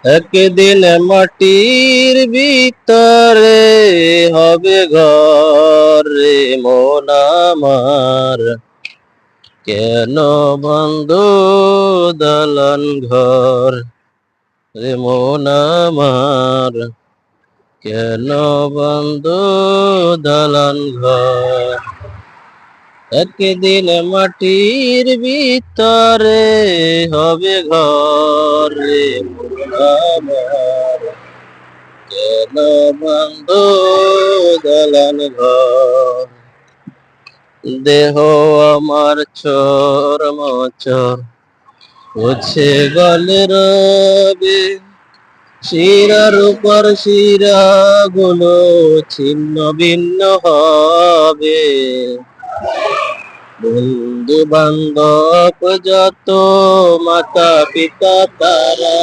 একদিন মাটির ভিতরে হবে ঘর রে মন আমার, কেন বন্ধ দালান ঘর রে মন আমার, কেন বন্ধ দালান ঘর। একদিন মাটির ভিতরে হবে ঘর রে মন আমার, কেন বন্ধ দালান ঘর। দেহ আমার চর মচর হচ্ছে গলে রবে, শিরার উপর শিরা গুলো ছিন্ন ভিন্ন হবে। বন্ধু বান্ধব যত মাতা পিতা তারা